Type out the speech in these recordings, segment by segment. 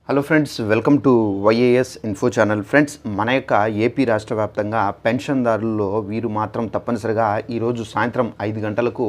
Hello friends, welcome to YAS info channel. Friends, మన యొక్క AP రాష్ట్ర వ్యాప్తంగా పెన్షన్దారుల్లో వీరు మాత్రం తప్పనిసరిగా ఈరోజు సాయంత్రం 5 గంటలకు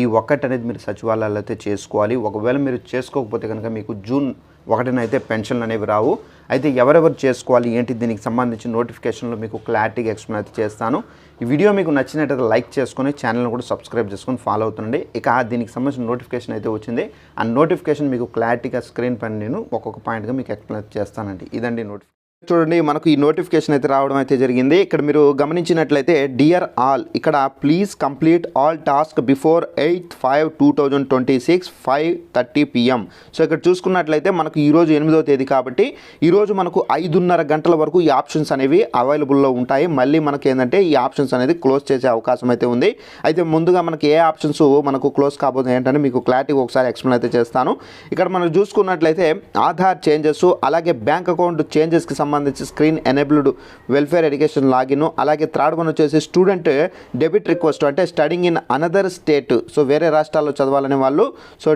ఈ ఒక్కటి అనేది మీరు సచివాలయాల్లో అయితే చేసుకోవాలి. ఒకవేళ మీరు చేసుకోకపోతే కనుక మీకు జూన్ 1న అయితే పెన్షన్లు అనేవి రావు. అయితే ఎవరెవరు చేసుకోవాలి ఏంటి దీనికి సంబంధించిన నోటిఫికేషన్లో మీకు క్లారిటీగా ఎక్స్ప్లెయిన్ అయితే చేస్తాను. ఈ వీడియో మీకు నచ్చినట్టయితే లైక్ చేసుకొని ఛానల్ని కూడా సబ్స్క్రైబ్ చేసుకొని ఫాలో అవుతుండండి. ఇక దీనికి సంబంధించిన నోటిఫికేషన్ అయితే వచ్చింది. ఆ నోటిఫికేషన్ మీకు క్లారిటీగా స్క్రీన్ పైన నేను ఒక్కొక్క పాయింట్గా మీకు ఎక్స్ప్లెయిన్ చేస్తానండి. ఇదండి నోటిఫికేషన్. చూడండి, మనకు ఈ నోటిఫికేషన్ అయితే రావడం అయితే జరిగింది. ఇక్కడ మీరు గమనించినట్లయితే డియర్ ఆల్, ఇక్కడ please complete all task before 8/5/2026 5:30 PM. So ఇక్కడ చూసుకున్నట్లయితే మనకు ఈరోజు 8వ తేదీ కాబట్టి ఈరోజు మనకు 5:30 గంటల వరకు ఈ ఆప్షన్స్ అనేవి అవైలబుల్లో ఉంటాయి. మళ్ళీ మనకి ఏంటంటే ఈ ఆప్షన్స్ అనేది క్లోజ్ చేసే అవకాశం అయితే ఉంది. అయితే ముందుగా మనకి ఏ ఆప్షన్స్ మనకు క్లోజ్ కాబోతుంది ఏంటంటే మీకు క్లారిటీగా ఒకసారి ఎక్స్ప్లెయిన్ అయితే చేస్తాను. ఇక్కడ మనం చూసుకున్నట్లయితే ఆధార్ చేంజెస్, అలాగే బ్యాంక్ అకౌంట్ చేంజెస్కి సంబంధించి screen enabled welfare education login, అలాగే థర్డ్ వన్ వచ్చేసి స్టూడెంట్ డెబిట్ రిక్వెస్ట్, అంటే studying in another state, so వేరే రాష్ట్రాల్లో చదవాలనే వాళ్ళు సో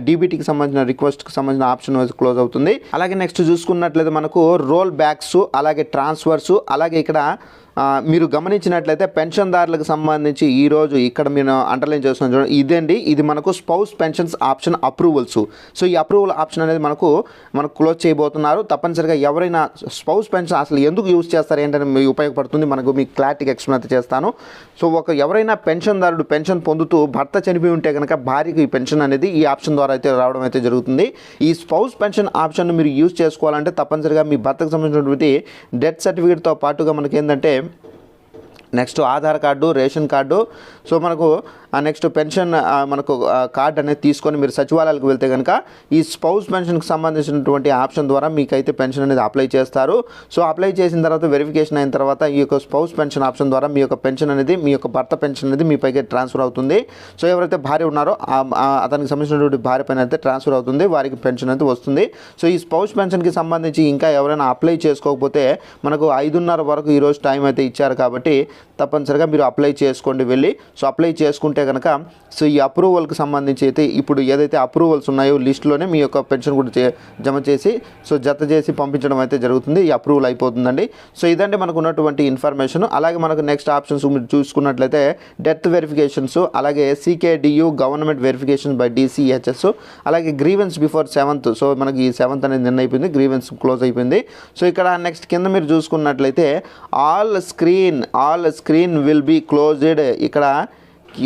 డీబీటీకి సంబంధించిన రిక్వెస్ట్కి సంబంధించిన ఆప్షన్ క్లోజ్ అవుతుంది. అలాగే నెక్స్ట్ చూసుకున్నట్లయితే మనకు రోల్ బ్యాక్స్, అలాగే ట్రాన్స్ఫర్స్, అలాగే ఇక్కడ మీరు గమనించినట్లయితే పెన్షన్దారులకు సంబంధించి ఈరోజు ఇక్కడ మీరు అండర్లైన్ చేస్తున్న చూడండి, ఇదండి ఇది మనకు spouse pensions option approvals. So ఈ అప్రూవల్ ఆప్షన్ అనేది మనకు క్లోజ్ చేయబోతున్నారు. తప్పనిసరిగా ఎవరైనా స్పౌస్ పెన్షన్ అసలు ఎందుకు యూజ్ చేస్తారు ఏంటంటే మీకు ఉపయోగపడుతుంది, మీకు క్లారిటీగా ఎక్స్ప్లెయిన్ అయితే చేస్తాను. సో ఎవరైనా పెన్షన్దారుడు పెన్షన్ పొందుతూ భర్త చనిపోయి ఉంటే కనుక భార్యకి ఈ పెన్షన్ అనేది ఈ ఆప్షన్ ద్వారా అయితే రావడం అయితే జరుగుతుంది. ఈ స్పౌస్ పెన్షన్ ఆప్షన్ మీరు యూజ్ చేసుకోవాలంటే తప్పనిసరిగా మీ భర్తకు సంబంధించినటువంటి డెత్ సర్టిఫికేట్తో పాటుగా మనకి ఏంటంటే next Aadhaar card, ration card, so మనకు నెక్స్ట్ పెన్షన్ మనకు కార్డు అనేది తీసుకొని మీరు సచివాలయాలకు వెళ్తే కనుక ఈ స్పౌస్ పెన్షన్కి సంబంధించినటువంటి ఆప్షన్ ద్వారా మీకైతే పెన్షన్ అనేది అప్లై చేస్తారు. సో అప్లై చేసిన తర్వాత వెరిఫికేషన్ అయిన తర్వాత ఈ యొక్క స్పౌస్ పెన్షన్ ఆప్షన్ ద్వారా మీ యొక్క పెన్షన్ అనేది, మీ యొక్క భర్త పెన్షన్ అనేది మీ పైకి ట్రాన్స్ఫర్ అవుతుంది. సో ఎవరైతే భార్య ఉన్నారో అతనికి సంబంధించినటువంటి భార్య పైన అయితే ట్రాన్స్ఫర్ అవుతుంది, వారికి పెన్షన్ అయితే వస్తుంది. సో ఈ స్పౌస్ పెన్షన్కి సంబంధించి ఇంకా ఎవరైనా అప్లై చేసుకోకపోతే మనకు 5:30 వరకు ఈరోజు టైం అయితే ఇచ్చారు కాబట్టి తప్పనిసరిగా మీరు అప్లై చేసుకోండి వెళ్ళి. సో అప్లై చేసుకుంటే కనుక సో ఈ అప్రూవల్కి సంబంధించి అయితే ఇప్పుడు ఏదైతే అప్రూవల్స్ ఉన్నాయో లిస్టులోనే మీ యొక్క పెన్షన్ కూడా జమ చేసి సో జత చేసి పంపించడం అయితే జరుగుతుంది. ఈ అప్రూవల్ అయిపోతుందండి. సో ఇదంటే మనకు ఉన్నటువంటి ఇన్ఫర్మేషన్. అలాగే మనకు నెక్స్ట్ ఆప్షన్స్ మీరు చూసుకున్నట్లయితే డెత్ వెరిఫికేషన్స్, అలాగే CKDU government verification by DCHS, అలాగే గ్రీవెన్స్ బిఫోర్ 7th. సో మనకి ఈ 7th అనేది నిన్న అయిపోయింది, గ్రీవెన్స్ క్లోజ్ అయిపోయింది. సో ఇక్కడ నెక్స్ట్ కింద మీరు చూసుకున్నట్లయితే all screen will be closed.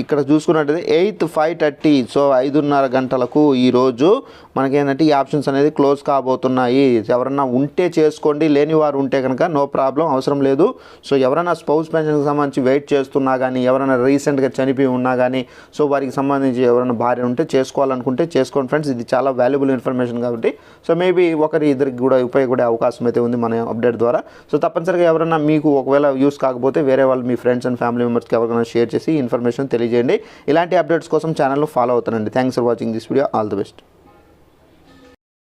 ఇక్కడ చూసుకున్నట్టయితే 8/5:30, సో 5:30 గంటలకు ఈరోజు మనకేంటంటే ఈ ఆప్షన్స్ అనేది క్లోజ్ కాబోతున్నాయి. ఎవరన్నా ఉంటే చేసుకోండి, లేని వారు ఉంటే కనుక నో ప్రాబ్లం, అవసరం లేదు. సో ఎవరైనా స్పౌస్ పెన్షన్కి సంబంధించి వెయిట్ చేస్తున్నా కానీ, ఎవరైనా రీసెంట్గా చనిపోయి ఉన్నా కానీ, సో వారికి సంబంధించి ఎవరైనా భార్య ఉంటే చేసుకోవాలనుకుంటే చేసుకోండి ఫ్రెండ్స్. ఇది చాలా వాల్యుబుల్ ఇన్ఫర్మేషన్ కాబట్టి సో మేబీ ఇద్దరికి కూడా ఉపయోగపడే అవకాశం అయితే ఉంది మన అప్డేట్ ద్వారా. సో తప్పనిసరిగా ఎవరైనా మీకు ఒకవేళ యూస్ కాకపోతే వేరే వాళ్ళు మీ ఫ్రెండ్స్ అండ్ ఫ్యామిలీ మెంబర్స్కి ఎవరికైనా షేర్ చేసి ఇన్ఫర్మేషన్ తెలియజేయండి. ఇలాంటి అప్డేట్స్ కోసం ఛానల్లో ఫాలో అవుతానండి. Thanks for watching this video. All the best.